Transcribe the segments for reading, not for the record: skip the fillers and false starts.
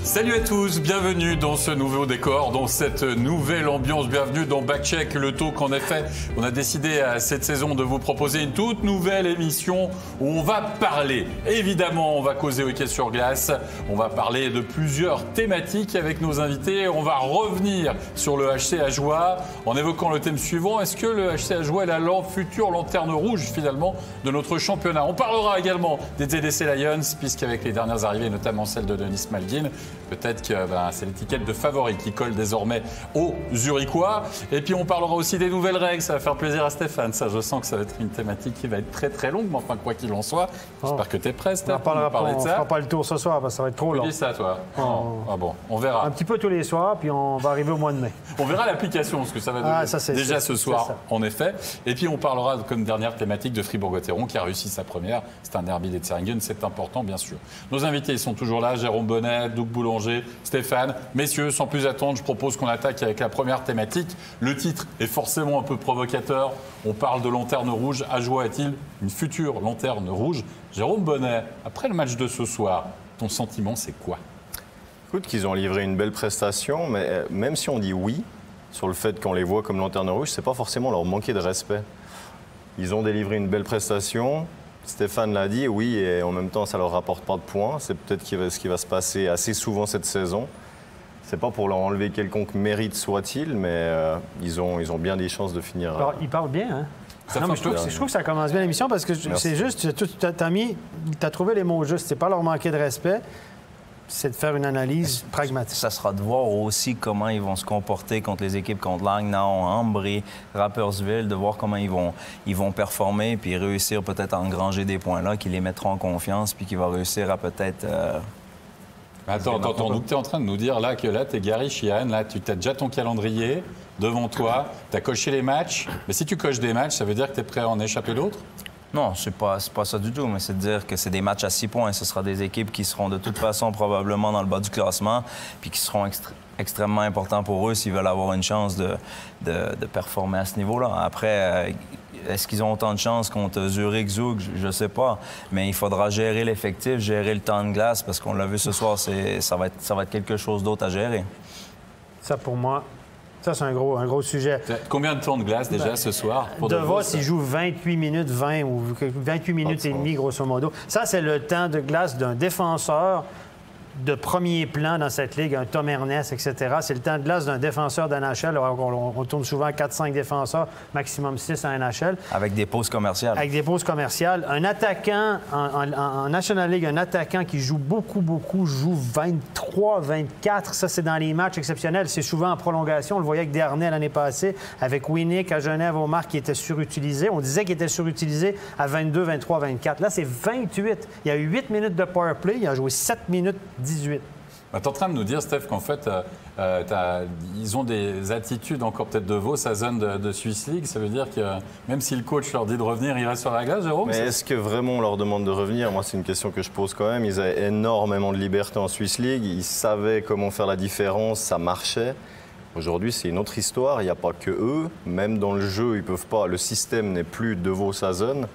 Salut à tous, bienvenue dans ce nouveau décor, dans cette nouvelle ambiance. Bienvenue dans Backcheck, le talk. En effet, on a décidé à cette saison de vous proposer une toute nouvelle émission où on va parler. Évidemment, on va causer hockey sur glace. On va parler de plusieurs thématiques avec nos invités. On va revenir sur le HC Ajoie en évoquant le thème suivant. Est-ce que le HC Ajoie est la future lanterne rouge finalement de notre championnat? On parlera également des TDC Lions, puisqu'avec les dernières arrivées, notamment celle de Denis Malgin, peut-être que c'est l'étiquette de favori qui colle désormais aux Zurichois. Et puis on parlera aussi des nouvelles règles. Ça va faire plaisir à Stéphane. Ça, je sens que ça va être une thématique qui va être très très longue. Mais enfin, quoi qu'il en soit, j'espère que tu es prêt, Stéphane. On ne fera pas le tour ce soir parce que ça va être trop long. Tu dis ça, toi? Ah bon, on verra. Un petit peu tous les soirs, puis on va arriver au mois de mai. On verra l'application, ce que ça va donner déjà ce soir, en effet. Et puis on parlera comme dernière thématique de Fribourg-Gotteron qui a réussi sa première. C'est un derby des Zeringen, c'est important, bien sûr. Nos invités, ils sont toujours là. Jérôme Bonnet, Doug Boulanger, Stéphane. Messieurs, sans plus attendre, je propose qu'on attaque avec la première thématique. Le titre est forcément un peu provocateur. On parle de lanterne rouge. Ajoie est-il une future lanterne rouge? Jérôme Bonnet, après le match de ce soir, ton sentiment, c'est quoi? Écoute, qu'ils ont livré une belle prestation, mais même si on dit oui sur le fait qu'on les voit comme lanterne rouge, c'est pas forcément leur manquer de respect. Ils ont délivré une belle prestation. Stéphane l'a dit, oui, et en même temps, ça leur rapporte pas de points. C'est peut-être ce qui va se passer assez souvent cette saison. C'est pas pour leur enlever quelconque mérite soit-il, mais ils ont bien des chances de finir. Alors, ils parlent bien, hein? Non, mais je trouve que ça commence bien l'émission parce que c'est juste, tu as trouvé les mots justes. C'est pas leur manquer de respect, c'est de faire une analyse pragmatique. Ça sera de voir aussi comment ils vont se comporter contre les équipes contre Langnau, Ambry, Rapperswil, de voir comment ils vont performer puis réussir peut-être à engranger des points là qui les mettront en confiance puis qui va réussir à peut-être... Attends, donc tu es en train de nous dire là que là, tu es Gary Sheehan, là, tu as déjà ton calendrier devant toi, tu as coché les matchs. Mais si tu coches des matchs, ça veut dire que tu es prêt à en échapper d'autres? Non, c'est pas ça du tout, mais c'est de dire que c'est des matchs à 6 points. Ce sera des équipes qui seront de toute façon probablement dans le bas du classement puis qui seront extrêmement importants pour eux s'ils veulent avoir une chance de performer à ce niveau-là. Après, est-ce qu'ils ont autant de chance contre Zurich, Zug? Je ne sais pas. Mais il faudra gérer l'effectif, gérer le temps de glace, parce qu'on l'a vu ce soir, ça va être quelque chose d'autre à gérer. Ça, pour moi, ça, c'est un gros sujet. Combien de temps de glace déjà ce soir? De Vos, il joue 28 minutes 20 ou 28 minutes et demie, grosso modo. Ça, c'est le temps de glace d'un défenseur de premier plan dans cette ligue, un Tom Ernest, etc. C'est le temps de glace d'un défenseur d'NHL. On tourne souvent 4-5 défenseurs, maximum 6 en NHL. Avec des pauses commerciales. Avec des pauses commerciales. Un attaquant, en National League, un attaquant qui joue beaucoup, joue 23, 24. Ça, c'est dans les matchs exceptionnels. C'est souvent en prolongation. On le voyait avec Desharnais l'année passée, avec Winnick à Genève au marque qui était surutilisé. On disait qu'il était surutilisé à 22, 23, 24. Là, c'est 28. Il y a eu 8 minutes de power play. Il a joué 7 minutes 18. Tu es en train de nous dire, Steph, qu'en fait, ils ont des attitudes encore peut-être de Vos à zone de Swiss League. Ça veut dire que même si le coach leur dit de revenir, ils restent sur la glace, Jérôme? Mais est-ce que vraiment on leur demande de revenir? Moi, c'est une question que je pose quand même. Ils avaient énormément de liberté en Swiss League. Ils savaient comment faire la différence. Ça marchait. Aujourd'hui, c'est une autre histoire. Il n'y a pas que eux. Même dans le jeu, ils peuvent pas. Le système n'est plus de Vos à zone.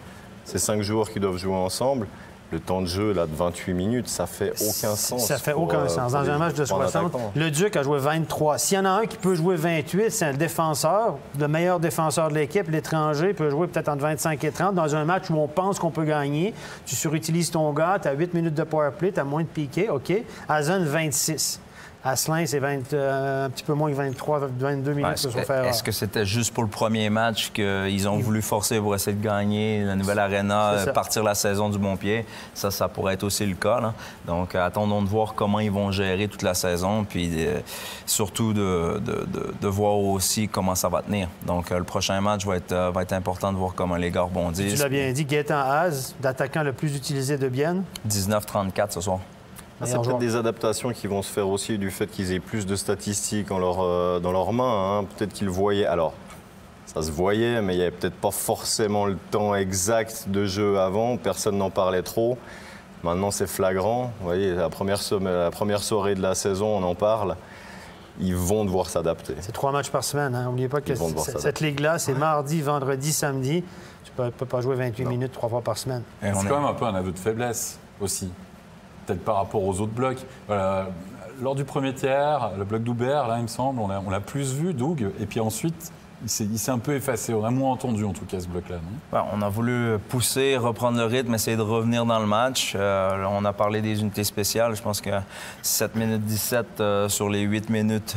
C'est 5 joueurs qui doivent jouer ensemble. Le temps de jeu là, de 28 minutes, ça fait aucun sens. Ça fait aucun sens. Dans un match de 60, le Duc a joué 23. S'il y en a un qui peut jouer 28, c'est le défenseur, le meilleur défenseur de l'équipe. L'étranger peut jouer peut-être entre 25 et 30. Dans un match où on pense qu'on peut gagner, tu surutilises ton gars, tu as 8 minutes de power play, tu as moins de piqué, OK. À zone, 26. À Slin, c'est un petit peu moins que 23, 22 minutes se sont fait. Est-ce que c'était juste pour le premier match qu'ils ont voulu forcer pour essayer de gagner la nouvelle arena, partir la saison du bon pied? Ça pourrait être aussi le cas, là. Donc, attendons de voir comment ils vont gérer toute la saison, puis surtout de voir aussi comment ça va tenir. Donc, le prochain match va être important de voir comment les gars rebondissent. Tu l'as bien dit, Gaétan Haas, d'attaquant le plus utilisé de Bienne. 19-34 ce soir. C'est peut-être des adaptations qui vont se faire aussi du fait qu'ils aient plus de statistiques dans leurs mains. Hein. Peut-être qu'ils voyaient... Alors, ça se voyait, mais il n'y avait peut-être pas forcément le temps exact de jeu avant. Personne n'en parlait trop. Maintenant, c'est flagrant. Vous voyez, la première soirée de la saison, on en parle. Ils vont devoir s'adapter. C'est 3 matchs par semaine. N'oubliez pas que cette ligue-là, c'est mardi, vendredi, samedi. Tu ne peux pas jouer 28 minutes 3 fois par semaine. C'est quand même un peu un aveu de faiblesse aussi. Peut-être par rapport aux autres blocs. Voilà. lors du premier tiers, le bloc d'Hubert, là, il me semble, on l'a plus vu, Doug. Et puis ensuite, il s'est un peu effacé. On a moins entendu, en tout cas, ce bloc-là, non? Ben, on a voulu pousser, reprendre le rythme, essayer de revenir dans le match. On a parlé des unités spéciales. Je pense que 7 minutes 17 sur les 8 minutes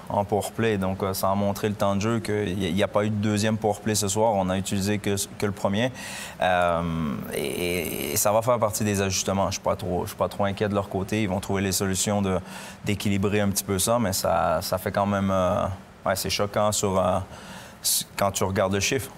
en powerplay. Donc, ça a montré le temps de jeu qu'il n'y a pas eu de deuxième powerplay ce soir. On a utilisé que le premier. Et ça va faire partie des ajustements. Je ne suis pas trop inquiet de leur côté. Ils vont trouver les solutions d'équilibrer un petit peu ça. Mais ça fait quand même... Ouais, c'est choquant quand tu regardes le chiffre.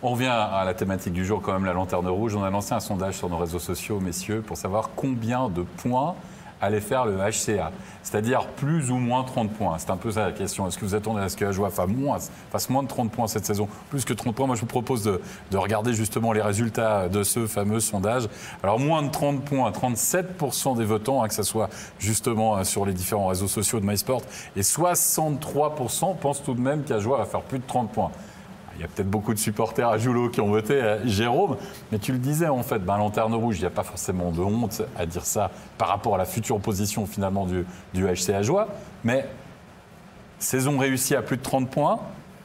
On revient à la thématique du jour, quand même, la lanterne rouge. On a lancé un sondage sur nos réseaux sociaux, messieurs, pour savoir combien de points allait faire le HCA. C'est-à-dire plus ou moins 30 points. C'est un peu ça la question. Est-ce que vous attendez à ce que Ajoie fasse moins de 30 points cette saison? Plus que 30 points, moi je vous propose de regarder justement les résultats de ce fameux sondage. Alors moins de 30 points, 37% des votants, que ce soit justement sur les différents réseaux sociaux de MySport, et 63% pensent tout de même qu'Ajoie va faire plus de 30 points. Il y a peut-être beaucoup de supporters à Joulot qui ont voté Jérôme, mais tu le disais en fait, lanterne rouge, il n'y a pas forcément de honte à dire ça par rapport à la future position finalement du HC Ajoie, mais saison réussie à plus de 30 points,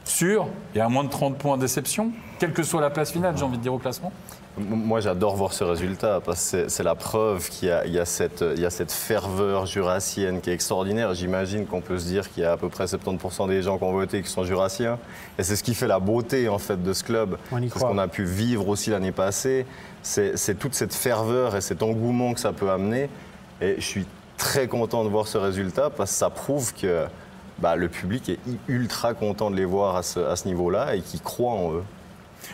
sûr, et à moins de 30 points déception, quelle que soit la place finale, j'ai envie de dire, au classement. Moi, j'adore voir ce résultat parce que c'est la preuve qu'il y a cette ferveur jurassienne qui est extraordinaire. J'imagine qu'on peut se dire qu'il y a à peu près 70% des gens qui ont voté qui sont jurassiens. Et c'est ce qui fait la beauté, en fait, de ce club. C'est ce qu'on a pu vivre aussi l'année passée. C'est toute cette ferveur et cet engouement que ça peut amener. Et je suis très content de voir ce résultat parce que ça prouve que le public est ultra content de les voir à ce niveau-là et qu'il croit en eux.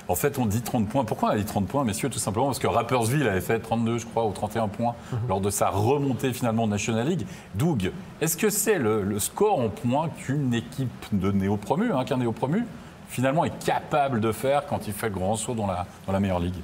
En fait, on dit 30 points. Pourquoi on a dit 30 points, messieurs? Tout simplement parce que Rapperswil avait fait 32, je crois, ou 31 points lors de sa remontée finalement de National League. Doug, est-ce que c'est le score en points qu'une équipe de néo-promu, qu'un néo-promu, finalement est capable de faire quand il fait le grand saut dans la meilleure ligue?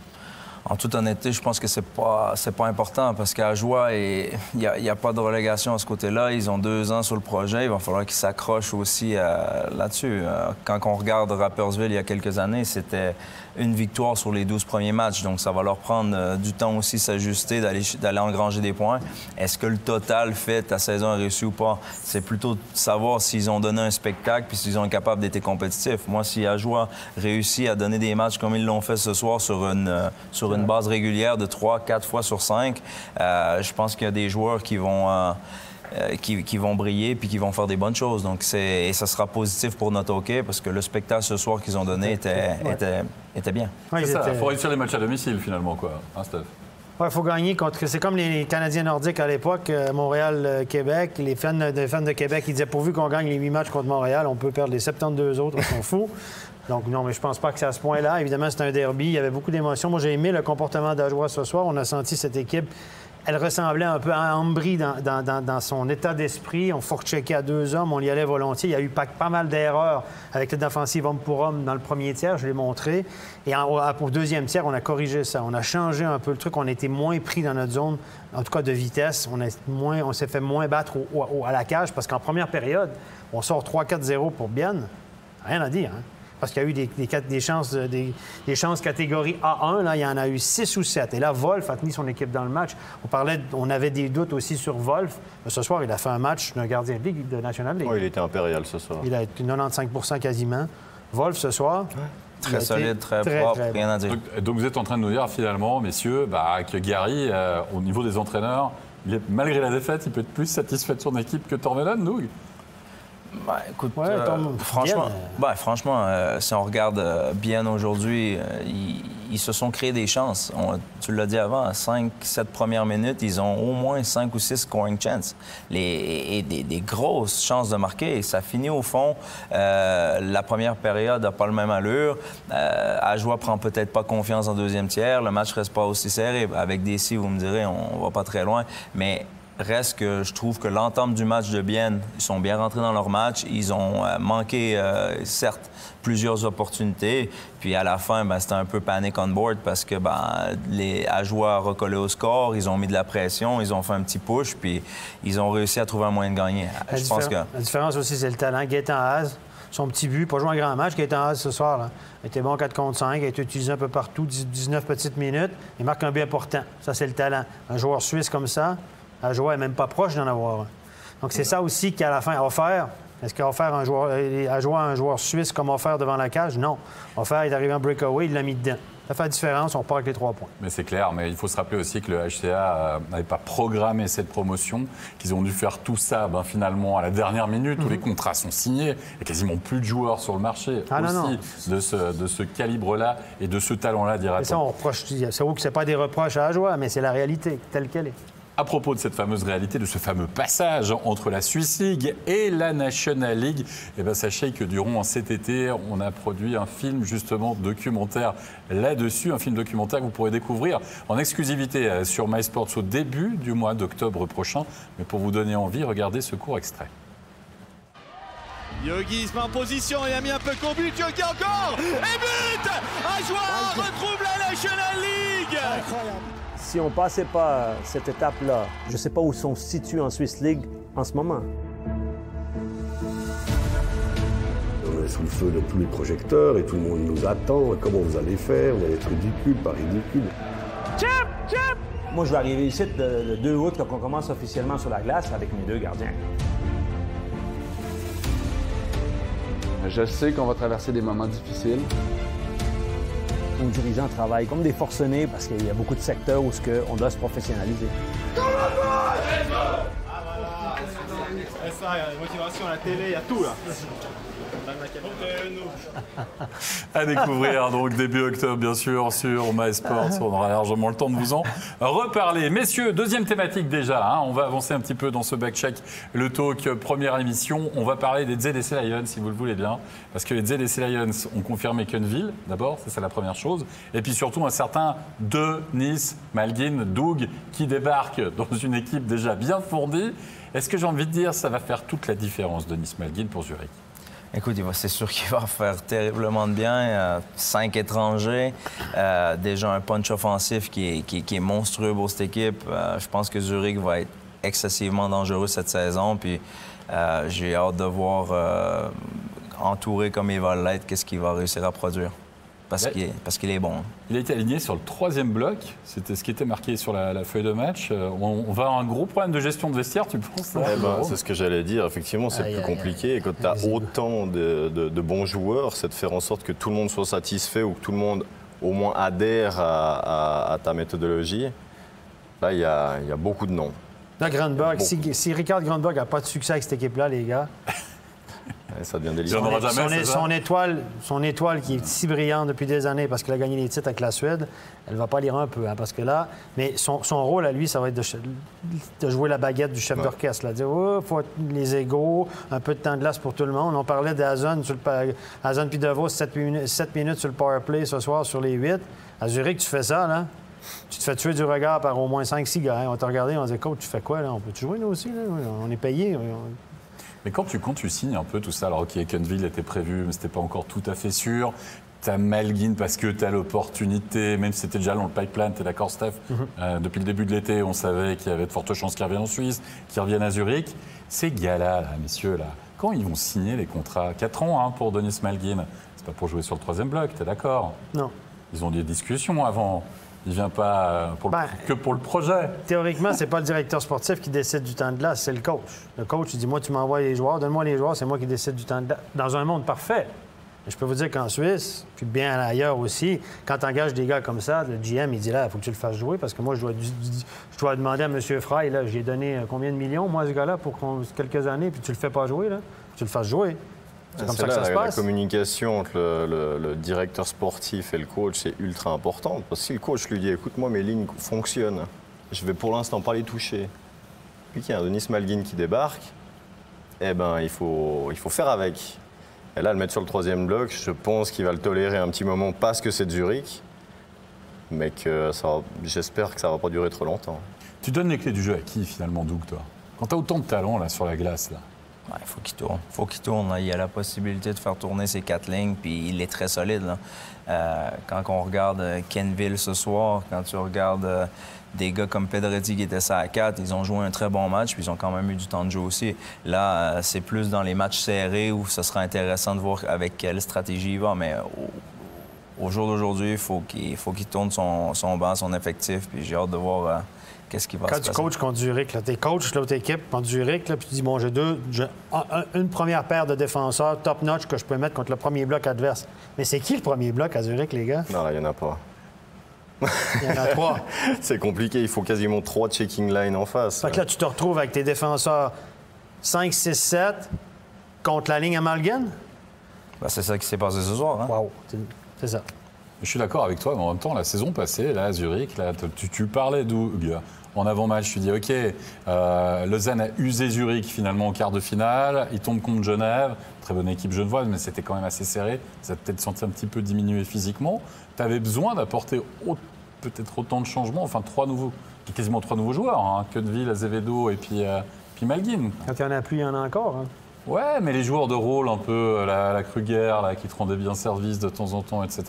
En toute honnêteté, je pense que c'est pas important parce qu'à Ajoie, il n'y a pas de relégation à ce côté-là. Ils ont 2 ans sur le projet. Il va falloir qu'ils s'accrochent aussi là-dessus. Quand on regarde Rapperswil il y a quelques années, c'était une victoire sur les 12 premiers matchs. Donc, ça va leur prendre du temps aussi s'ajuster, d'aller engranger des points. Est-ce que le total fait ta saison est réussie ou pas? C'est plutôt de savoir s'ils ont donné un spectacle puis s'ils sont capables d'être compétitifs. Moi, si Ajoie réussit à donner des matchs comme ils l'ont fait ce soir sur une base régulière de 3-4 fois sur 5, je pense qu'il y a des joueurs qui vont briller puis qui vont faire des bonnes choses. Donc, et ça sera positif pour notre hockey parce que le spectacle ce soir qu'ils ont donné était bien. C'est ça, il faut réussir les matchs à domicile finalement, quoi. Steph? Il faut gagner contre... C'est comme les Canadiens nordiques à l'époque, Montréal-Québec. Les fans de Québec, ils disaient pourvu qu'on gagne les 8 matchs contre Montréal, on peut perdre les 72 autres, on s'en fout. Donc non, mais je pense pas que c'est à ce point-là. Évidemment, c'est un derby, il y avait beaucoup d'émotions. Moi, j'ai aimé le comportement d'Ajoie ce soir. On a senti cette équipe... Elle ressemblait un peu à Ambry dans son état d'esprit. On fourcheckait à 2 hommes, on y allait volontiers. Il y a eu pas mal d'erreurs avec l'aide offensive homme pour homme dans le premier tiers, je l'ai montré. Et au deuxième tiers, on a corrigé ça. On a changé un peu le truc. On a été moins pris dans notre zone, en tout cas de vitesse. On s'est fait moins battre à la cage parce qu'en première période, on sort 3-4-0 pour Bienne. Rien à dire, hein? Parce qu'il y a eu des chances catégorie A1, là, il y en a eu 6 ou 7. Et là, Wolf a tenu son équipe dans le match. On avait des doutes aussi sur Wolf. Mais ce soir, il a fait un match d'un gardien de Ligue, de National League. Oui, il était impérial ce soir. Il a été 95% quasiment. Wolf, ce soir... Très solide, très propre, rien à dire. Donc vous êtes en train de nous dire finalement, messieurs, que Gary, au niveau des entraîneurs, malgré la défaite, il peut être plus satisfait de son équipe que Tormelan, Doug? Écoute, franchement, si on regarde bien aujourd'hui, ils se sont créés des chances. Tu l'as dit avant, 5-7 premières minutes, ils ont au moins 5 ou 6 scoring chances. Des grosses chances de marquer. Et ça finit au fond. La première période n'a pas le même allure. Ajoie prend peut-être pas confiance en deuxième tiers. Le match reste pas aussi serré. Avec des si, vous me direz, on va pas très loin. Mais reste que je trouve que l'entame du match de Bienne, ils sont bien rentrés dans leur match. Ils ont manqué, certes, plusieurs opportunités. Puis à la fin, c'était un peu panic on board parce que les Ajoie recollé au score, ils ont mis de la pression, ils ont fait un petit push, puis ils ont réussi à trouver un moyen de gagner. La différence aussi, c'est le talent. Gaétan Haas, son petit but, pas joué un grand match, Gaétan Haas ce soir, là, était bon 4 contre 5, a été utilisé un peu partout, 19 petites minutes. Il marque un but important. Ça, c'est le talent. Un joueur suisse comme ça, Ajoie n'est même pas proche d'en avoir un. Donc, c'est ça aussi qu'à la fin, offert. Est-ce qu'il a offert un joueur, à jouer un joueur suisse comme offert devant la cage? Non. Offert est arrivé en breakaway, il l'a mis dedans. Ça fait la différence, on repart avec les 3 points. Mais c'est clair, mais il faut se rappeler aussi que le HCA n'avait pas programmé cette promotion, qu'ils ont dû faire tout ça finalement à la dernière minute où les contrats sont signés. Il n'y a quasiment plus de joueurs sur le marché de ce calibre-là et de ce talent-là, dirait-on. Ça, on reproche. C'est vrai que ce n'est pas des reproches à la joie, mais c'est la réalité telle qu'elle est. À propos de cette fameuse réalité, de ce fameux passage entre la Swiss League et la National League, sachez que durant cet été, on a produit un film justement documentaire là-dessus, un film documentaire que vous pourrez découvrir en exclusivité sur MySports au début du mois d'octobre prochain. Mais pour vous donner envie, regardez ce court extrait. Yogi se met en position, il a mis un peu qu'au but, Yogi encore, et but! Un joueur retrouve la National League! Incroyable. Si on ne passait pas cette étape-là, je ne sais pas où sont situés en Swiss League en ce moment. On est sous le feu de tous les projecteurs et tout le monde nous attend. Comment vous allez faire? Vous allez être ridicule, pas ridicule. Moi, je vais arriver ici le 2 août quand on commence officiellement sur la glace avec mes 2 gardiens. Je sais qu'on va traverser des moments difficiles. Nos dirigeants travaillent comme des forcenés parce qu'il y a beaucoup de secteurs où on doit se professionnaliser. Ça, il y a la motivation à la télé, il y a tout là. À découvrir donc début octobre, bien sûr, sur MySports. On aura largement le temps de vous en reparler. Messieurs, deuxième thématique déjà. On va avancer un petit peu dans ce back-check. Le talk, première émission. On va parler des ZSC Lions, si vous le voulez bien. Parce que les ZSC Lions ont confirmé Quenneville, d'abord. Ça, c'est la première chose. Et puis surtout, un certain Denis Malgin, Doug, qui débarque dans une équipe déjà bien fournie. Est-ce que j'ai envie de dire, ça va faire toute la différence, Denis Malgin, pour Zurich? Écoute, c'est sûr qu'il va faire terriblement de bien. 5 étrangers, déjà un punch offensif qui est monstrueux pour cette équipe. Je pense que Zurich va être excessivement dangereux cette saison. Puis j'ai hâte de voir, entouré comme il va l'être, qu'est-ce qu'il va réussir à produire. Parce qu'il est bon. Il a été aligné sur le 3e bloc. C'était ce qui était marqué sur la feuille de match. On va avoir un gros problème de gestion de vestiaire, tu penses? C'est ce que j'allais dire. Effectivement, c'est plus compliqué. Et quand tu as autant de bons joueurs, c'est de faire en sorte que tout le monde soit satisfait ou que tout le monde au moins adhère à ta méthodologie. Là, il y a beaucoup de noms. Là, Grunberg, si Richard Grunberg n'a pas de succès avec cette équipe-là, les gars... Ça devient délicat. Son étoile qui est si brillante depuis des années parce qu'il a gagné les titres avec la Suède, elle va pas lire un peu. Parce que là, mais son rôle à lui, ça va être de jouer la baguette du chef d'orchestre. Dire, faut les égaux, un peu de temps de glace pour tout le monde. On parlait d'Azon puis DeVos, 7 minutes sur le power play ce soir sur les 8. À Zurich, tu fais ça, là. Tu te fais tuer du regard par au moins 5-6 gars. On t'a regardé, on dit, coach, tu fais quoi, là? On peut-tu jouer, nous aussi, là? On est payé. Mais quand tu signes un peu tout ça, alors OK, Quenneville était prévu, mais c'était pas encore tout à fait sûr. T'as Malgin parce que t'as l'opportunité, même si c'était déjà dans le pipeline, t'es d'accord, Steph? Depuis le début de l'été, on savait qu'il y avait de fortes chances qu'ils reviennent en Suisse, qu'ils reviennent à Zurich. Ces gars-là, messieurs, là, quand ils vont signer les contrats? 4 ans pour Denis Malgin. C'est pas pour jouer sur le 3e bloc, t'es d'accord? Non. Ils ont des discussions avant. Il ne vient pas que pour le projet. Théoriquement, c'est pas le directeur sportif qui décide du temps de glace, c'est le coach. Le coach, il dit, moi, tu m'envoies les joueurs, donne-moi les joueurs, c'est moi qui décide du temps de glace. Dans un monde parfait. Mais je peux vous dire qu'en Suisse, puis bien ailleurs aussi, quand tu engages des gars comme ça, le GM, il dit, là, il faut que tu le fasses jouer, parce que moi, je dois demander à M. Frey, là, j'ai donné combien de millions, moi, ce gars-là, pour quelques années, puis tu le fais pas jouer, là, tu le fasses jouer. C'est comme ça que ça se passe. La communication entre le directeur sportif et le coach, c'est ultra important. Parce que si le coach lui dit, écoute, moi, mes lignes fonctionnent, je vais pour l'instant pas les toucher. Puis qu'il y a un Denis Malgin qui débarque, il faut faire avec. Et là, le mettre sur le 3e bloc, je pense qu'il va le tolérer un petit moment parce que c'est de Zurich, mais que j'espère que ça va pas durer trop longtemps. Tu donnes les clés du jeu à qui, finalement, Doug, toi? Quand tu as autant de talent là, sur la glace, là. Il faut qu'il tourne. Faut qu'il tourne. Il a la possibilité de faire tourner ses 4 lignes, puis il est très solide. Là. Quand on regarde Quenneville ce soir, quand tu regardes des gars comme Pedretti qui étaient ça à 4, ils ont joué un très bon match, puis ils ont quand même eu du temps de jeu aussi. Là, c'est plus dans les matchs serrés où ce sera intéressant de voir avec quelle stratégie il va, mais au jour d'aujourd'hui, il faut qu'il tourne son banc, son effectif, puis j'ai hâte de voir qu'est-ce qui va se passer. Quand tu coaches contre Zurich, tu es coach de l'autre équipe contre Zurich, là, puis tu dis, bon, j'ai une première paire de défenseurs top-notch que je peux mettre contre le premier bloc adverse. Mais c'est qui le premier bloc à Zurich, les gars? Non, il n'y en a pas. Il y en a 3. C'est compliqué, il faut quasiment 3 checking lines en face. Fait que là, tu te retrouves avec tes défenseurs 5, 6, 7 contre la ligne Amalgam? Ben, c'est ça qui s'est passé ce soir. Hein? Wow, c'est ça. Je suis d'accord avec toi, mais en même temps, la saison passée, là, à Zurich, là, tu parlais d'où en avant-match, tu dis, OK, Lausanne a usé Zurich finalement en quart de finale, il tombe contre Genève, très bonne équipe genevoise, mais c'était quand même assez serré, ça a peut-être senti un petit peu diminué physiquement. Tu avais besoin d'apporter peut-être autant de changements, enfin quasiment 3 nouveaux joueurs, hein, Quenneville, Azevedo et puis Malgin. Quand il y en a plus, il y en a encore. Hein. Ouais, mais les joueurs de rôle, un peu, la Kruger, là, qui te rendaient bien service de temps en temps, etc.,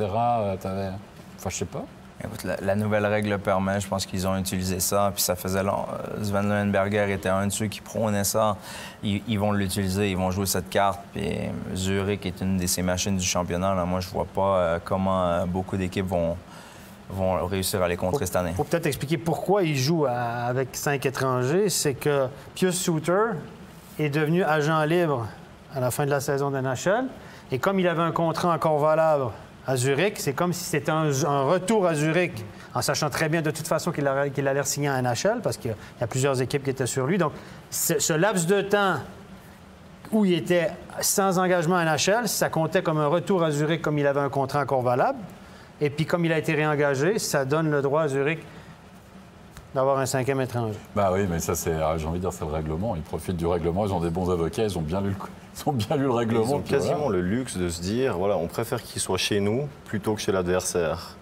t'avais... Enfin, je sais pas. Écoute, la nouvelle règle le permet. Je pense qu'ils ont utilisé ça. Puis ça faisait long. Sven Leuenberger était un de ceux qui prônait ça. Ils vont l'utiliser. Ils vont jouer cette carte. Puis Zurich est une de ces machines du championnat. Là. Moi, je vois pas comment beaucoup d'équipes vont réussir à les contrer cette année. Il faut peut-être expliquer pourquoi ils jouent avec 5 étrangers. C'est que Pius Suter est devenu agent libre à la fin de la saison de NHL. Et comme il avait un contrat encore valable à Zurich, c'est comme si c'était un retour à Zurich, en sachant très bien de toute façon qu'il allait signer en NHL, parce qu'il y a plusieurs équipes qui étaient sur lui. Donc, ce laps de temps où il était sans engagement en NHL, ça comptait comme un retour à Zurich comme il avait un contrat encore valable. Et puis, comme il a été réengagé, ça donne le droit à Zurich d'avoir un 5e étranger. Bah oui, mais ça, j'ai envie de dire, c'est le règlement. Ils profitent du règlement, ils ont des bons avocats, ils ont bien lu le règlement. Ils ont quasiment le luxe de se dire, voilà, on préfère qu'il soit chez nous plutôt que chez l'adversaire.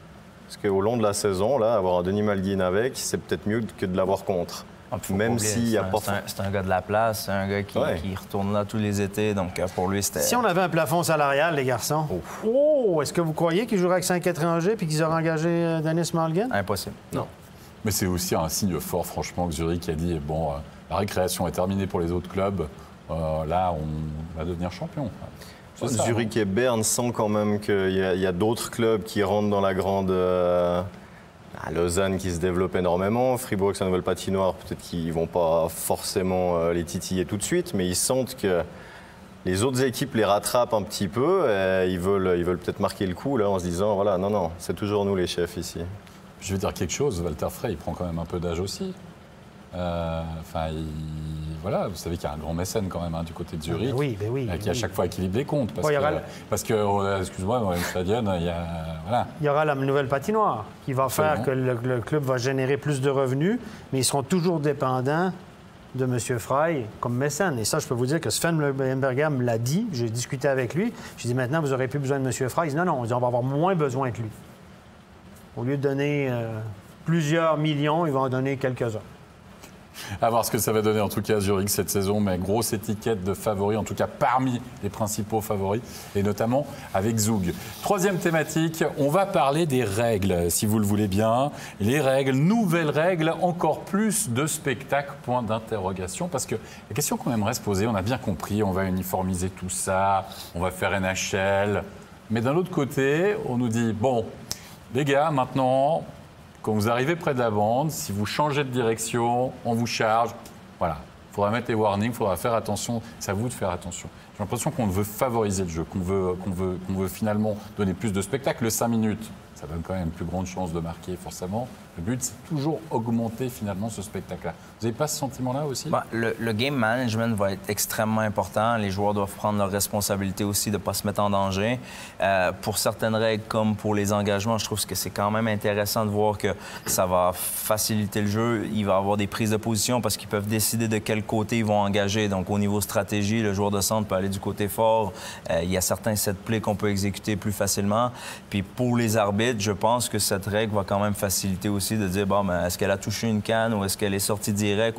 Parce qu'au long de la saison, là, avoir un Denis Malgin avec, c'est peut-être mieux que de l'avoir contre. Même s'il n'y a pas... C'est un gars de la place, c'est un gars qui retourne là tous les étés, donc pour lui, c'était... Si on avait un plafond salarial, les garçons, est-ce que vous croyez qu'il jouerait avec 5 étrangers puis qu'ils auraient engagé Denis Malgin? Impossible. Non. Mais c'est aussi un signe fort, franchement, que Zurich a dit, bon, la récréation est terminée pour les autres clubs, là, on va devenir champion. Zurich et Berne sentent quand même qu'il y a d'autres clubs qui rentrent dans la grande... Lausanne qui se développe énormément, Fribourg avec sa nouvelle patinoire, peut-être qu'ils ne vont pas forcément les titiller tout de suite, mais ils sentent que les autres équipes les rattrapent un petit peu et ils veulent peut-être marquer le coup là, en se disant, voilà, non, c'est toujours nous les chefs ici. Je vais dire quelque chose, Walter Frey, il prend quand même un peu d'âge aussi. Voilà, vous savez qu'il y a un grand mécène quand même du côté de Zurich, qui à chaque fois équilibre les comptes. Parce que, excuse-moi, Stadion, il y aura la nouvelle patinoire qui va faire que le club va générer plus de revenus, mais ils seront toujours dépendants de M. Frey comme mécène. Et ça, je peux vous dire que Sven Leuenberger me l'a dit, j'ai discuté avec lui, j'ai dit maintenant, vous n'aurez plus besoin de M. Frey. Il dit non, on va avoir moins besoin de lui. Au lieu de donner plusieurs millions, ils vont en donner quelques-uns. À voir ce que ça va donner en tout cas à Zurich cette saison, mais grosse étiquette de favori, en tout cas parmi les principaux favoris, et notamment avec Zug. Troisième thématique, on va parler des règles, si vous le voulez bien. Les règles, nouvelles règles, encore plus de spectacles, point d'interrogation, parce que la question qu'on aimerait se poser, on a bien compris, on va uniformiser tout ça, on va faire NHL, mais d'un autre côté, on nous dit, bon, les gars, maintenant... Quand vous arrivez près de la bande, si vous changez de direction, on vous charge. Voilà. Il faudra mettre les warnings, il faudra faire attention. C'est à vous de faire attention. J'ai l'impression qu'on veut favoriser le jeu, qu'on veut finalement donner plus de spectacle. Le 5 minutes, ça donne quand même plus grande chance de marquer, forcément. Le but, c'est toujours augmenter finalement ce spectacle-là. Vous n'avez pas ce sentiment-là aussi? Le game management va être extrêmement important. Les joueurs doivent prendre leur responsabilité aussi de ne pas se mettre en danger. Pour certaines règles, comme pour les engagements, je trouve que c'est quand même intéressant de voir que ça va faciliter le jeu. Il va y avoir des prises de position parce qu'ils peuvent décider de quel côté ils vont engager. Donc, au niveau stratégie, le joueur de centre peut aller du côté fort. Il y a certains set plays qu'on peut exécuter plus facilement. Puis, pour les arbitres, je pense que cette règle va quand même faciliter aussi de dire, est-ce qu'elle a touché une canne ou est-ce qu'elle est sortie direct?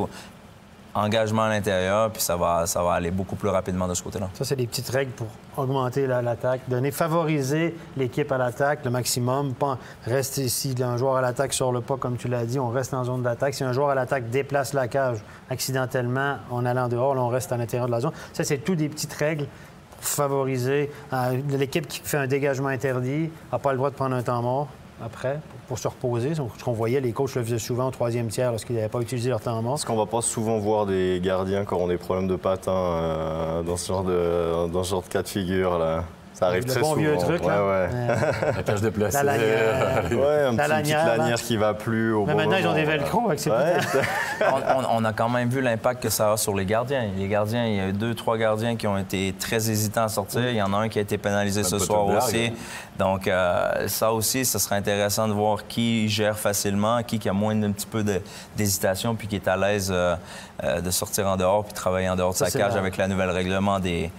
Engagement à l'intérieur, puis ça va aller beaucoup plus rapidement de ce côté-là. Ça, c'est des petites règles pour augmenter l'attaque, favoriser l'équipe à l'attaque le maximum, pas rester ici. Un joueur à l'attaque sur le pas, comme tu l'as dit, on reste en zone d'attaque. Si un joueur à l'attaque déplace la cage accidentellement en allant dehors, là, on reste à l'intérieur de la zone. Ça, c'est tout des petites règles pour favoriser. L'équipe qui fait un dégagement interdit n'a pas le droit de prendre un temps mort après pour se reposer. Ce qu'on voyait, les coachs le faisaient souvent au troisième tiers lorsqu'ils n'avaient pas utilisé leur temps mort. Est-ce qu'on va pas souvent voir des gardiens qui ont des problèmes de patins dans ce genre de cas de figure là? Ça arrive très souvent. Vieux truc, là. La cage déplacée. La lanière. Une petite lanière qui va plus au bon moment. Maintenant, ils ont des velcro avec ces on a quand même vu l'impact que ça a sur les gardiens. Les gardiens, il y a 2-3 gardiens qui ont été très hésitants à sortir. Il y en a un qui a été pénalisé ce soir aussi. Donc, ça aussi, ce serait intéressant de voir qui gère facilement, qui a moins d'un petit peu d'hésitation puis qui est à l'aise de sortir en dehors puis travailler en dehors de sa cage avec le nouvel règlement des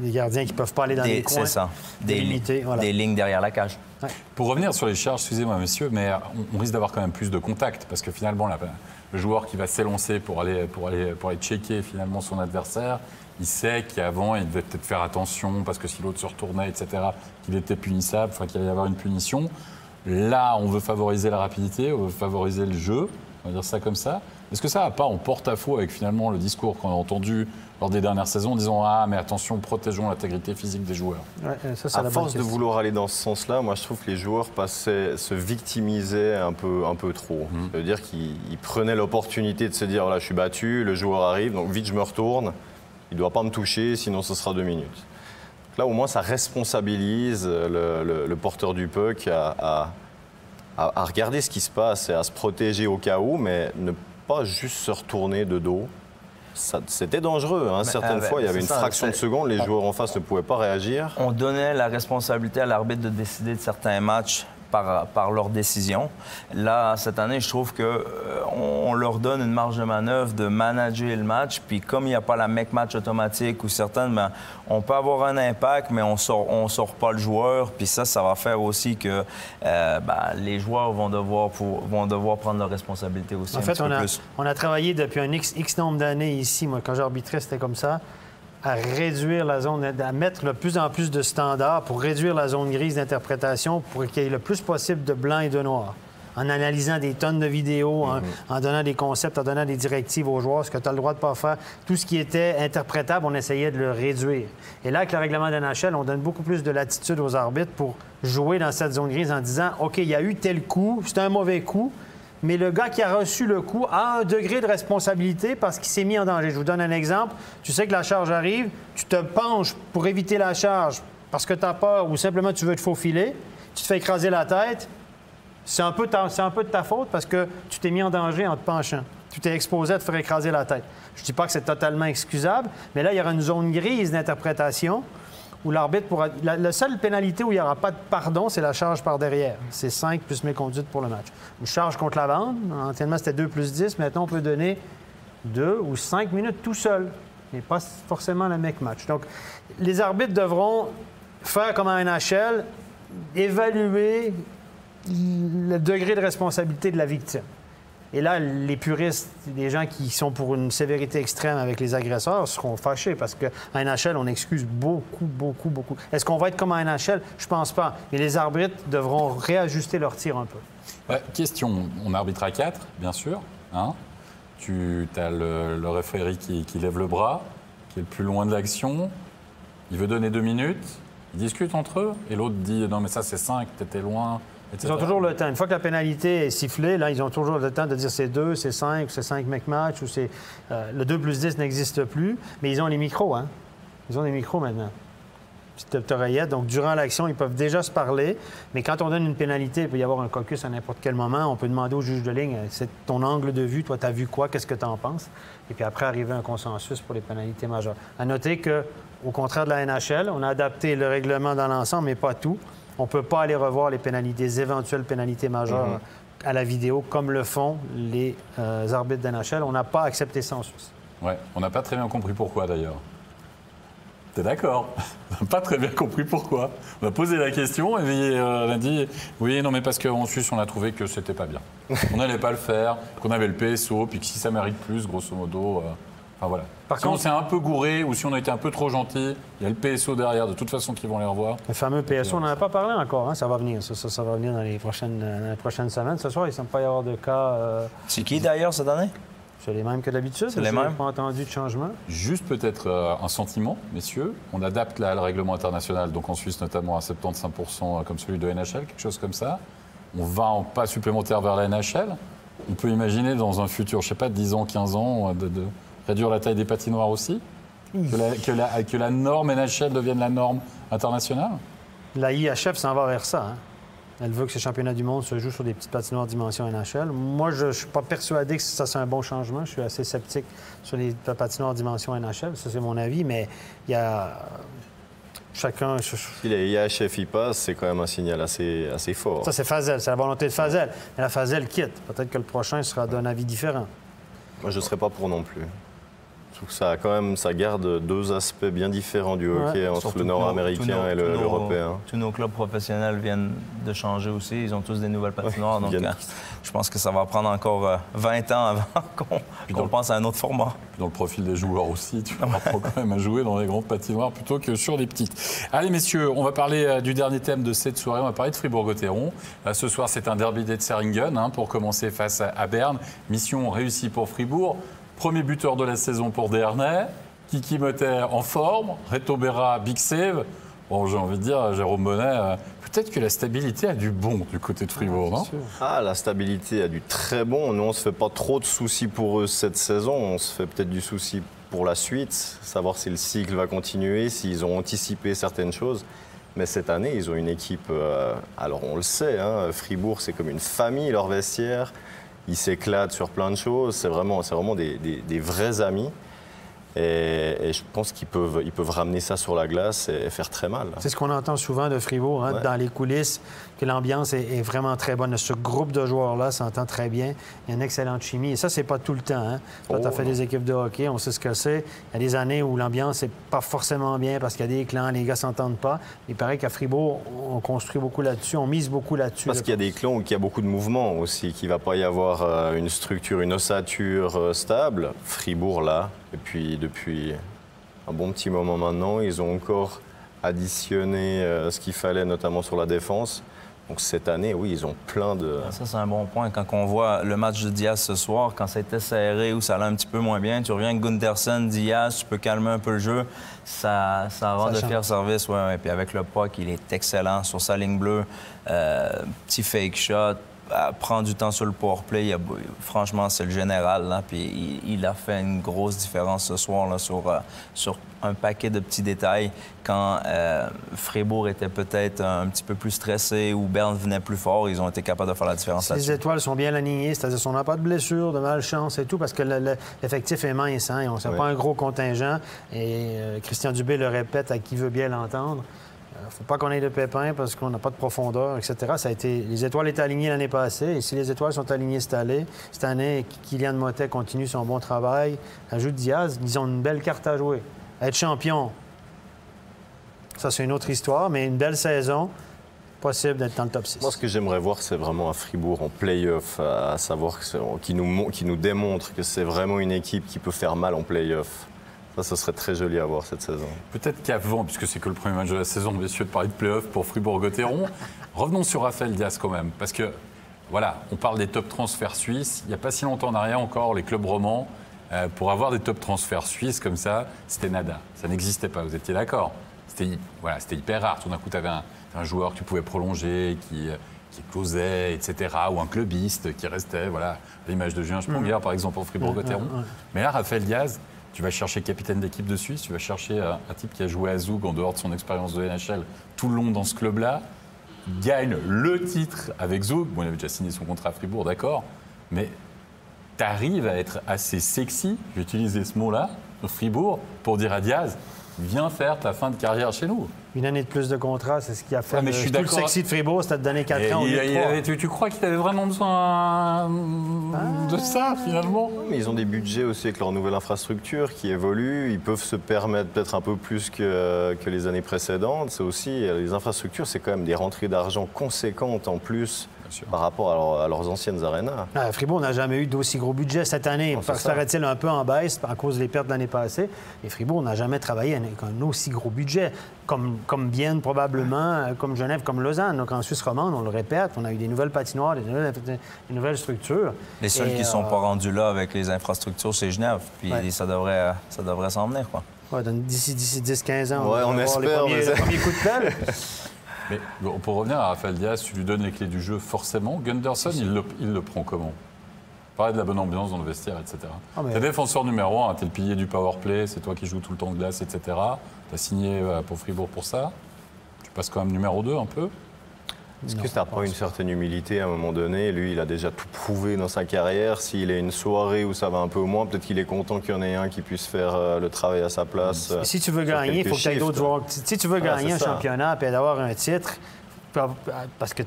gardiens qui ne peuvent pas aller dans les coins. C'est ça. Des lignes derrière la cage. Ouais. Pour revenir sur les charges, excusez-moi messieurs, mais on risque d'avoir quand même plus de contact parce que finalement, le joueur qui va s'élancer pour aller checker finalement son adversaire, il sait qu'avant, il devait peut-être faire attention parce que si l'autre se retournait, etc., qu'il était punissable, qu'il allait y avoir une punition. Là, on veut favoriser la rapidité, on veut favoriser le jeu, on va dire ça comme ça. Est-ce que ça va pas en porte-à-faux avec finalement le discours qu'on a entendu lors des dernières saisons en disant « Ah, mais attention, protégeons l'intégrité physique des joueurs ». À force de vouloir aller dans ce sens-là, moi je trouve que les joueurs se victimisaient un peu trop. C'est-à-dire qu'ils prenaient l'opportunité de se dire « Voilà, je suis battu, le joueur arrive, donc vite je me retourne, il ne doit pas me toucher, sinon ce sera 2 minutes ». Là, au moins, ça responsabilise le porteur du puck à regarder ce qui se passe et à se protéger au cas où, mais ne pas juste se retourner de dos. C'était dangereux. Certaines fois, il y avait une fraction de seconde, les joueurs en face ne pouvaient pas réagir. On donnait la responsabilité à l'arbitre de décider de certains matchs par leur décision. Là, cette année, je trouve qu'on leur donne une marge de manœuvre de manager le match. Puis comme il n'y a pas la make match automatique ou certaines, on peut avoir un impact, mais on sort pas le joueur. Puis ça va faire aussi que les joueurs vont devoir prendre leurs responsabilités aussi en un fait, petit peu plus. On a travaillé depuis un X nombre d'années ici. Moi, quand j'arbitrais, c'était comme ça. À réduire la zone, à mettre de plus en plus de standards pour réduire la zone grise d'interprétation pour qu'il y ait le plus possible de blanc et de noir. En analysant des tonnes de vidéos, en donnant des concepts, en donnant des directives aux joueurs, ce que tu as le droit de ne pas faire. Tout ce qui était interprétable, on essayait de le réduire. Et là, avec le règlement de NHL, on donne beaucoup plus de latitude aux arbitres pour jouer dans cette zone grise en disant « OK, il y a eu tel coup, c'est un mauvais coup ». Mais le gars qui a reçu le coup a un degré de responsabilité parce qu'il s'est mis en danger. Je vous donne un exemple. Tu sais que la charge arrive, tu te penches pour éviter la charge parce que tu as peur ou simplement tu veux te faufiler, tu te fais écraser la tête. C'est un peu de ta faute parce que tu t'es mis en danger en te penchant. Tu t'es exposé à te faire écraser la tête. Je ne dis pas que c'est totalement excusable, mais là, il y aura une zone grise d'interprétation où l'arbitre pourra... La seule pénalité où il n'y aura pas de pardon, c'est la charge par derrière. C'est 5 plus méconduite pour le match. Une charge contre la bande, anciennement c'était 2 plus 10, maintenant on peut donner 2 ou 5 minutes tout seul, mais pas forcément le make match. Donc, les arbitres devront faire comme en NHL, évaluer le degré de responsabilité de la victime. Et là, les puristes, les gens qui sont pour une sévérité extrême avec les agresseurs seront fâchés parce qu'en NHL, on excuse beaucoup. Est-ce qu'on va être comme en NHL? Je pense pas. Mais les arbitres devront réajuster leur tir un peu. Ouais, question. On arbitre à 4, bien sûr. Tu as le référé qui lève le bras, qui est le plus loin de l'action. Il veut donner 2 minutes. Ils discutent entre eux. Et l'autre dit « Non, mais ça, c'est 5, t'étais loin. » Ils ont toujours le temps. Une fois que la pénalité est sifflée, là, ils ont toujours le temps de dire c'est 2, c'est 5, ou c'est 5 make-match, ou c'est... le 2 plus 10 n'existe plus, mais ils ont les micros, Ils ont des micros maintenant. Petite oreillette. Donc, durant l'action, ils peuvent déjà se parler, mais quand on donne une pénalité, il peut y avoir un caucus à n'importe quel moment. On peut demander au juge de ligne, c'est ton angle de vue, toi, tu as vu quoi, qu'est-ce que tu en penses? Et puis après, arriver à un consensus pour les pénalités majeures. À noter qu'au contraire de la NHL, on a adapté le règlement dans l'ensemble, mais pas tout. On ne peut pas aller revoir les éventuelles pénalités majeures à la vidéo, comme le font les arbitres d'NHL. On n'a pas accepté ça en Suisse. Oui, on n'a pas très bien compris pourquoi, d'ailleurs. T'es d'accord? On n'a pas très bien compris pourquoi. On a posé la question et on a dit « Oui, non, mais parce qu'en Suisse, on a trouvé que c'était pas bien. On n'allait pas le faire, qu'on avait le PSO, puis que si ça mérite plus, grosso modo... Enfin, voilà. Par si contre, on s'est un peu gouré ou si on a été un peu trop gentil, il y a le PSO derrière, de toute façon, qui vont les revoir. Le fameux PSO, on n'en a pas parlé encore. Ça va venir. Ça va venir dans les prochaines semaines. Ce soir, il ne semble pas y avoir de cas... C'est qui, d'ailleurs, cette année? C'est les mêmes que d'habitude. C'est les mêmes. Je n'ai pas entendu de changement. Juste peut-être un sentiment, messieurs. On adapte là, le règlement international, donc en Suisse notamment à 75% comme celui de NHL, quelque chose comme ça. On va en pas supplémentaire vers la NHL. On peut imaginer dans un futur, je ne sais pas, 10 ans, 15 ans, de réduire la taille des patinoires aussi, que la norme NHL devienne la norme internationale. La IHF s'en va vers ça. Hein. Elle veut que ces championnats du monde se jouent sur des petites patinoires dimension NHL. Moi, je ne suis pas persuadé que ça, c'est un bon changement. Je suis assez sceptique sur les patinoires dimension NHL. Ça, c'est mon avis, mais il y a... Chacun... Si les IHF y passent, c'est quand même un signal assez fort. Ça, c'est Fazel. C'est la volonté de Fazel. Mais la Fazel quitte. Peut-être que le prochain sera d'un avis différent. Moi, je ne serais pas pour non plus. Je trouve que ça garde deux aspects bien différents du hockey entre Surtout le nord-américain et l'européen. Tous nos clubs professionnels viennent de changer aussi. Ils ont tous des nouvelles patinoires. Donc, je pense que ça va prendre encore 20 ans avant qu'on pense à un autre format. Dans le profil des joueurs aussi, tu apprends quand même à jouer dans les grandes patinoires plutôt que sur les petites. Allez, messieurs, on va parler du dernier thème de cette soirée. On va parler de Fribourg-Gotteron. Ce soir, c'est un derby d'Etzeringen pour commencer face à Berne. Mission réussie pour Fribourg. Premier buteur de la saison pour Desharnais, Kiki Motter en forme, Reto Berra, big save. Bon, j'ai envie de dire, Jérôme Bonnet, peut-être que la stabilité a du bon du côté de Fribourg, non? La stabilité a du très bon. Nous, on ne se fait pas trop de soucis pour eux cette saison. On se fait peut-être du souci pour la suite, savoir si le cycle va continuer, s'ils ont anticipé certaines choses. Mais cette année, ils ont une équipe, alors on le sait, Fribourg, c'est comme une famille, leur vestiaire. Ils s'éclatent sur plein de choses. C'est vraiment des vrais amis. Et je pense qu'ils peuvent ramener ça sur la glace et faire très mal. C'est ce qu'on entend souvent de Fribourg, dans les coulisses, que l'ambiance est vraiment très bonne. Ce groupe de joueurs-là s'entend très bien. Il y a une excellente chimie. Et ça, c'est pas tout le temps. Hein. Toi, tu as fait des équipes de hockey, on sait ce que c'est. Il y a des années où l'ambiance n'est pas forcément bien parce qu'il y a des clans, les gars ne s'entendent pas. Il paraît qu'à Fribourg, on construit beaucoup là-dessus, on mise beaucoup là-dessus. Parce qu'il y a des clans où il y a beaucoup de mouvements aussi, qu'il ne va pas y avoir une structure, une ossature stable. Fribourg, là, et puis depuis un bon petit moment maintenant, ils ont encore additionné ce qu'il fallait, notamment sur la défense. Donc cette année, oui, ils ont plein de... Ça, c'est un bon point. Quand on voit le match de Diaz ce soir, quand ça a été serré ou ça allait un petit peu moins bien, tu reviens avec Gunderson, Diaz, tu peux calmer un peu le jeu. Ça rend de fiers services. Ouais. Et puis avec le puck, il est excellent sur sa ligne bleue. Petit fake shot. Prend du temps sur le powerplay, franchement, c'est le général. Là, puis il a fait une grosse différence ce soir là, sur un paquet de petits détails. Quand Fribourg était peut-être un petit peu plus stressé ou Berne venait plus fort, ils ont été capables de faire la différence là-dessus. Les étoiles sont bien alignées, c'est-à-dire qu'on n'a pas de blessures, de malchance et tout, parce que l'effectif est mince. Hein, et on n'a pas un gros contingent. Et Christian Dubé le répète à qui veut bien l'entendre. Il ne faut pas qu'on ait de pépins parce qu'on n'a pas de profondeur, etc. Les étoiles étaient alignées l'année passée. Et si les étoiles sont alignées cette année, Kylian Motet continue son bon travail, ajoute Diaz, ils ont une belle carte à jouer. Être champion, ça, c'est une autre histoire, mais une belle saison, possible d'être dans le top 6. Moi, ce que j'aimerais voir, c'est vraiment un Fribourg en play-off, à savoir qui nous démontre que c'est vraiment une équipe qui peut faire mal en play-off. Ça serait très joli à voir cette saison. Peut-être qu'avant, puisque c'est que le premier match de la saison, messieurs, de parler de play-off pour Fribourg-Gotteron, revenons sur Raphaël Diaz quand même. Parce que, voilà, on parle des top transferts suisses. Il n'y a pas si longtemps en arrière encore, les clubs romans, pour avoir des top transferts suisses comme ça, c'était nada. Ça n'existait pas, vous étiez d'accord? C'était hyper rare. Tout d'un coup, tu avais un joueur que tu pouvais prolonger, qui causait, etc. Ou un clubiste qui restait, voilà, à l'image de Julien Sponger, par exemple, pour Fribourg-Gotteron. Mais là, Raphaël Diaz... Tu vas chercher capitaine d'équipe de Suisse, tu vas chercher un type qui a joué à Zug en dehors de son expérience de NHL tout le long dans ce club-là, gagne le titre avec Zug. Bon, il avait déjà signé son contrat à Fribourg, d'accord, mais tu arrives à être assez sexy, j'ai utilisé ce mot-là, Fribourg, pour dire à Diaz, viens faire ta fin de carrière chez nous. Une année de plus de contrat, c'est ce qui a fait tout le sexy de Fribourg, c'était de donner 4 ans au lieu de 3. Tu crois qu'il avait vraiment besoin de ça, finalement? Mais ils ont des budgets aussi avec leur nouvelle infrastructure qui évolue. Ils peuvent se permettre peut-être un peu plus que les années précédentes. C'est aussi, les infrastructures, c'est quand même des rentrées d'argent conséquentes en plus par rapport à leurs anciennes arénas. Fribourg n'a jamais eu d'aussi gros budget cette année. Serait-il un peu en baisse à cause des pertes de l'année passée? Et Fribourg n'a jamais travaillé avec un aussi gros budget, comme Bienne probablement, comme Genève, comme Lausanne. Donc en Suisse romande, on le répète, on a eu des nouvelles patinoires, des nouvelles structures. Les seuls qui ne sont pas rendus là avec les infrastructures, c'est Genève. Puis ça devrait s'en venir, quoi. Ouais, donc d'ici 10-15 ans, on va espère, avoir le premier coup de pelle. Mais bon, pour revenir à Raphaël Diaz, tu lui donnes les clés du jeu forcément. Gunderson, il le prend comment? Parler de la bonne ambiance dans le vestiaire, etc. T'es défenseur numéro 1, t'es le pilier du power play, c'est toi qui joues tout le temps de glace, etc. T'as signé pour Fribourg pour ça. Tu passes quand même numéro 2 un peu. Est-ce que ça prend une certaine humilité à un moment donné? Lui, il a déjà tout prouvé dans sa carrière. S'il a une soirée où ça va un peu moins, peut-être qu'il est content qu'il y en ait un qui puisse faire le travail à sa place. Si tu veux gagner, il faut que tu aies d'autres joueurs. Si tu veux gagner un championnat et d'avoir un titre, parce que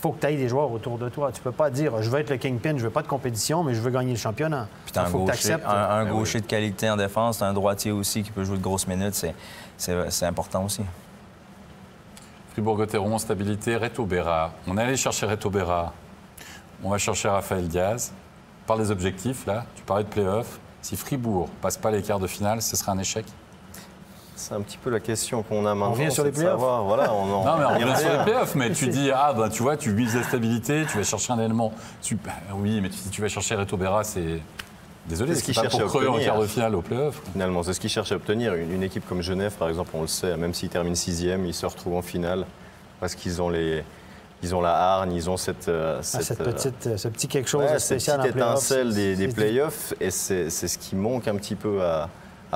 faut que tu aies des joueurs autour de toi. Tu peux pas dire je veux être le kingpin, je veux pas de compétition, mais je veux gagner le championnat. Puis t'as un gaucher de qualité en défense, t'as un droitier aussi qui peut jouer de grosses minutes. C'est important aussi. Fribourg-Gotteron, stabilité, Reto Berra. On est allé chercher Reto Berra. On va chercher Raphaël Diaz. Par les objectifs, là, tu parlais de play-off. Si Fribourg passe pas les quarts de finale, ce sera un échec? C'est un petit peu la question qu'on a maintenant. On revient sur les play-offs. Voilà, non, mais on revient sur les play-offs. Mais tu dis, tu vois, tu vises la stabilité, tu vas chercher un élément. Oui, mais si tu vas chercher Reto Berra, c'est... Désolé, c'est pas pour crever en quart de finale au play-off. Finalement, c'est ce qu'ils cherchent à obtenir. Une équipe comme Genève, par exemple, on le sait, même s'ils terminent 6e, ils se retrouvent en finale parce qu'ils ont la hargne, ils ont ce petit quelque chose de spécial. Cette petite étincelle des play-offs, et c'est ce qui manque un petit peu à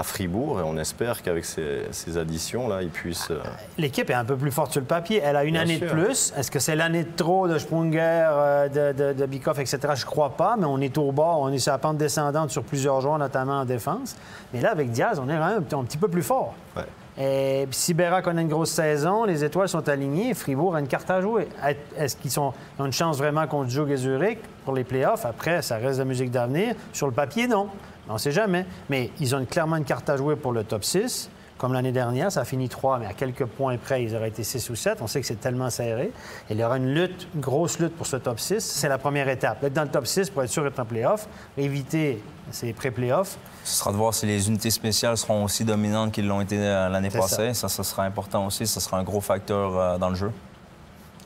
Fribourg, et on espère qu'avec ces additions-là, ils puissent... L'équipe est un peu plus forte sur le papier. Elle a une année de plus. Est-ce que c'est l'année de trop de Sprunger, de Bikoff, etc.? Je ne crois pas, mais on est au bas. On est sur la pente descendante sur plusieurs joueurs, notamment en défense. Mais là, avec Diaz, on est quand même un petit peu plus fort. Ouais. Et si Berra connaît une grosse saison, les étoiles sont alignées, Fribourg a une carte à jouer. Est-ce qu'ils ont une chance vraiment contre Zug et Zurich pour les playoffs? Après, ça reste de la musique d'avenir. Sur le papier, non. On ne sait jamais. Mais ils ont clairement une carte à jouer pour le top 6. Comme l'année dernière, ça a fini 3, mais à quelques points près, ils auraient été 6 ou 7. On sait que c'est tellement serré. Et il y aura une grosse lutte pour ce top 6. C'est la première étape. D'être dans le top 6 pour être sûr d'être en play-off, éviter ces pré-playoffs. Ce sera de voir si les unités spéciales seront aussi dominantes qu'ils l'ont été l'année passée. Ça sera important aussi. Ça sera un gros facteur dans le jeu.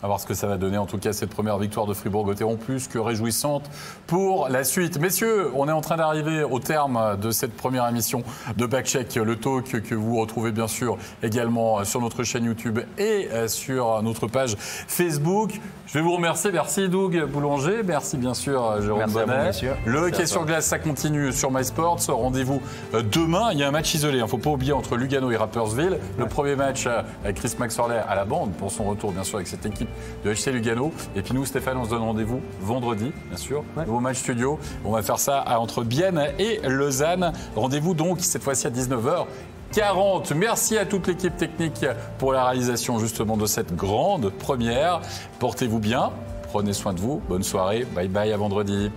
À voir ce que ça va donner. En tout cas, cette première victoire de Fribourg-Gotteron, plus que réjouissante pour la suite. Messieurs, on est en train d'arriver au terme de cette première émission de Backcheck, le talk que vous retrouvez bien sûr également sur notre chaîne YouTube et sur notre page Facebook. Je vais vous remercier. Merci Doug Boulanger. Merci bien sûr Jérôme Bonnet. Le hockey sur glace, ça continue sur MySports. Rendez-vous demain. Il y a un match isolé. Il ne faut pas oublier entre Lugano et Rapperswil. Le premier match avec Chris Maxorley à la bande pour son retour bien sûr avec cette équipe de HC Lugano. Et puis nous, Stéphane, on se donne rendez-vous vendredi, bien sûr. Nouveau match studio. On va faire ça entre Bienne et Lausanne. Rendez-vous donc cette fois-ci à 19h40. Merci à toute l'équipe technique pour la réalisation justement de cette grande première. Portez-vous bien, prenez soin de vous. Bonne soirée. Bye bye, à vendredi.